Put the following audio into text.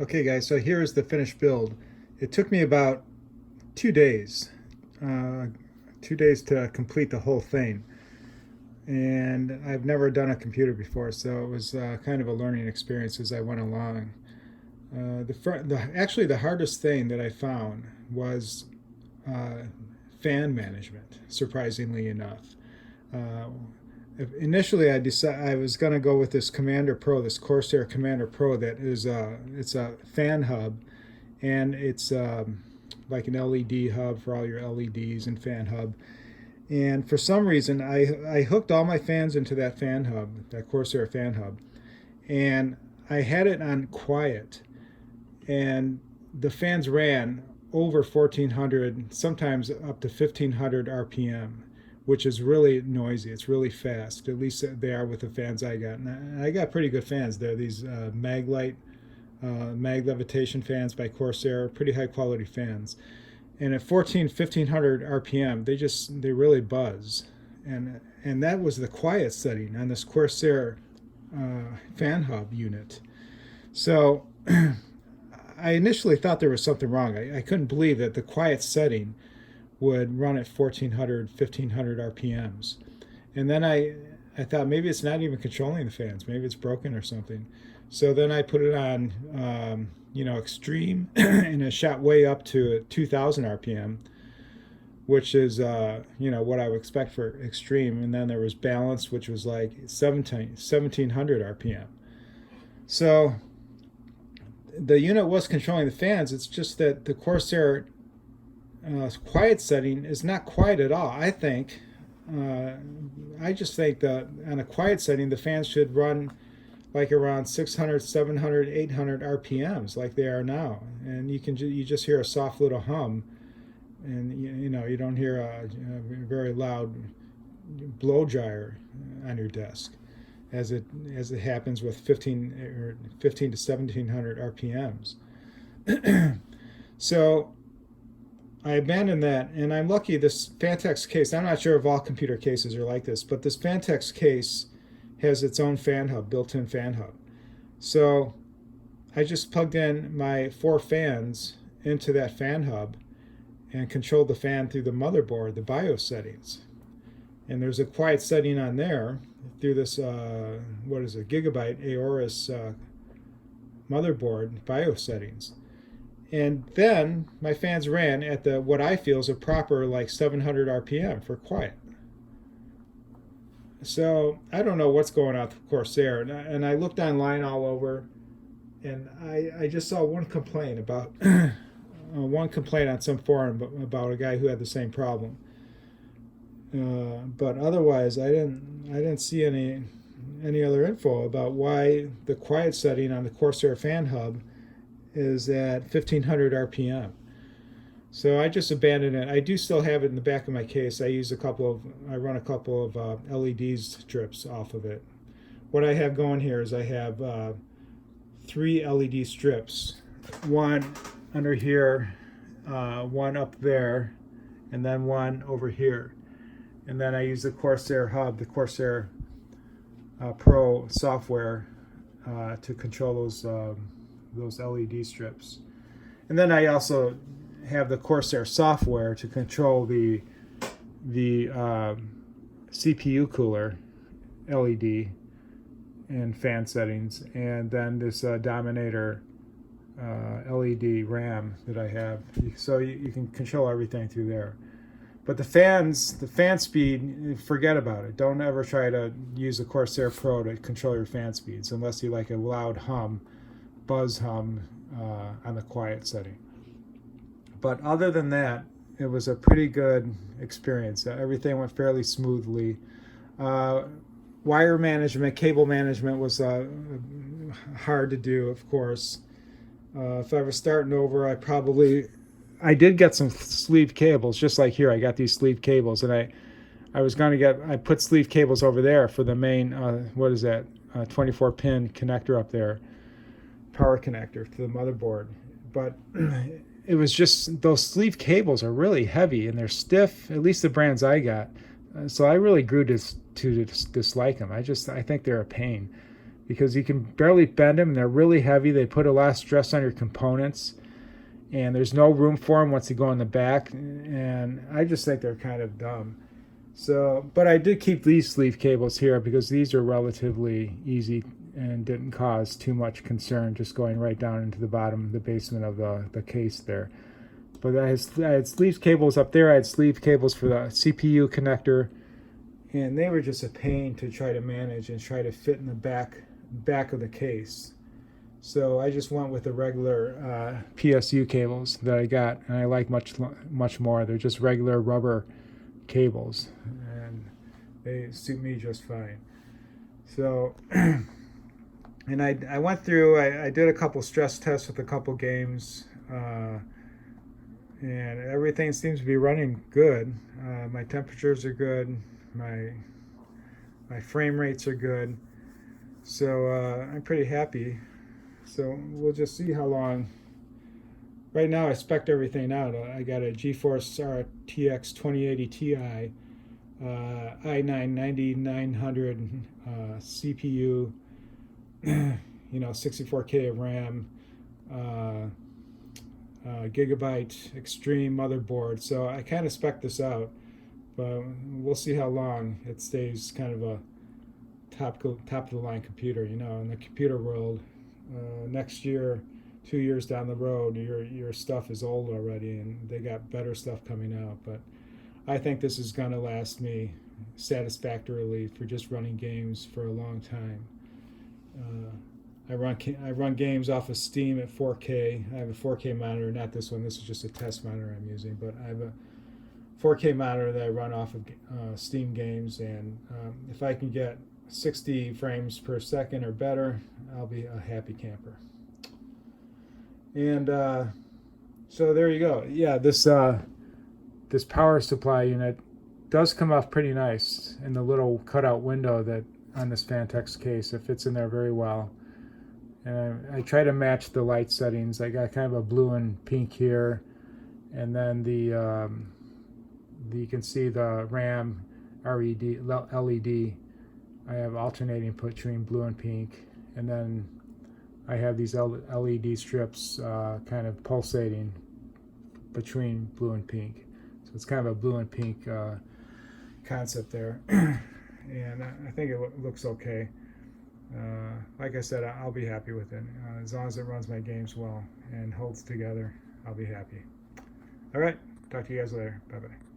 Okay guys, so here is the finished build. It took me about 2 days, uh, 2 days to complete the whole thing. And I've never done a computer before, so it was kind of a learning experience as I went along. Actually, the hardest thing that I found was uh, fan management, surprisingly enough. Uh, Initially, I was going to go with this Commander Pro, this Corsair Commander Pro. That is it's a fan hub, and it's like an LED hub for all your LEDs and fan hub. And for some reason, I hooked all my fans into that fan hub, that Corsair fan hub, and I had it on quiet, and the fans ran over 1400, sometimes up to 1500 RPM, which is really noisy. It's really fast. At least they are with the fans I got. And I got pretty good fans. They're these mag levitation fans by Corsair, pretty high quality fans. And at 1500 RPM, they really buzz. And that was the quiet setting on this Corsair fan hub unit. So I initially thought there was something wrong. I couldn't believe that the quiet setting would run at 1500 RPMs. And then I thought maybe it's not even controlling the fans. Maybe it's broken or something. So then I put it on, Xtreme, and it shot way up to 2000 RPM, which is, what I would expect for Xtreme. And then there was balance, which was like 1700 RPM. So the unit was controlling the fans. It's just that the Corsair quiet setting is not quiet at all. I just think that on a quiet setting, the fans should run like around 600, 700, 800 RPMs like they are now. And you just hear a soft little hum, and you don't hear a very loud blow dryer on your desk as it happens with 15 to 1700 RPMs. So I abandoned that, and I'm lucky this Phantex case, I'm not sure if all computer cases are like this, but this Phantex case has its own fan hub, built-in fan hub. So I just plugged in my 4 fans into that fan hub and controlled the fan through the motherboard, the BIOS settings. And there's a quiet setting on there through this, Gigabyte Aorus motherboard BIOS settings. And then my fans ran at what I feel is a proper like 700 RPM for quiet. So I don't know what's going on with Corsair. And I looked online all over, and I just saw one complaint about one complaint on some forum about a guy who had the same problem. But otherwise, I didn't see any other info about why the quiet setting on the Corsair fan hub is at 1500 RPM. So I just abandoned it. I do still have it in the back of my case. I run a couple of LED strips off of it. What I have going here is I have 3 LED strips, one under here, one up there, and then one over here. And then I use the Corsair hub, the Corsair Pro software to control those LED strips. And then I also have the Corsair software to control the CPU cooler LED and fan settings, and then this Dominator LED RAM that I have. So you can control everything through there. But the fan speed, forget about it. Don't ever try to use the Corsair Pro to control your fan speeds unless you like a loud buzz hum on the quiet setting. But other than that, it was a pretty good experience. Everything went fairly smoothly. Wire management, cable management was hard to do, of course. If I was starting over, I did get some sleeve cables, just like here. I got these sleeve cables, and I put sleeve cables over there for the main, 24 pin connector up there, power connector to the motherboard. But it was just, those sleeve cables are really heavy and they're stiff, at least the brands I got. So I really grew to dislike them. I think they're a pain because you can barely bend them, and they're really heavy. They put a lot of stress on your components, and there's no room for them once you go in the back, and I just think they're kind of dumb. So, but I did keep these sleeve cables here because these are relatively easy and didn't cause too much concern, just going right down into the bottom, the basement of the case there. But I had sleeve cables up there. I had sleeve cables for the CPU connector, and they were just a pain to try to manage and try to fit in the back of the case. So I just went with the regular PSU cables that I got, and I like much more. They're just regular rubber cables, and they suit me just fine. So, and I went through, I did a couple stress tests with a couple games, and everything seems to be running good. My temperatures are good, my frame rates are good, so I'm pretty happy. So we'll just see how long. Right now I spec'd everything out. I got a GeForce RTX 2080 Ti, i9-9900 CPU, 64K of RAM, Gigabyte Xtreme motherboard. So I kind of spec'd this out, but we'll see how long it stays kind of a top of the line computer. In the computer world, next year, 2 years down the road, your stuff is old already, and they got better stuff coming out. But I think this is going to last me satisfactorily for just running games for a long time. I run games off of Steam at 4K. I have a 4K monitor, not this one. This is just a test monitor I'm using, but I have a 4K monitor that I run off of Steam games, and if I can get 60 frames per second or better, I'll be a happy camper. And so there you go. Yeah, this power supply unit does come off pretty nice in the little cutout window that on this Phantex case. It fits in there very well. And I try to match the light settings. I got kind of a blue and pink here, and then you can see the RAM LED. I have alternating between blue and pink, and then I have these LED strips kind of pulsating between blue and pink. So it's kind of a blue and pink concept there. And I think it looks okay. Like I said, I'll be happy with it. As long as it runs my games well and holds together, I'll be happy. All right, talk to you guys later. Bye-bye.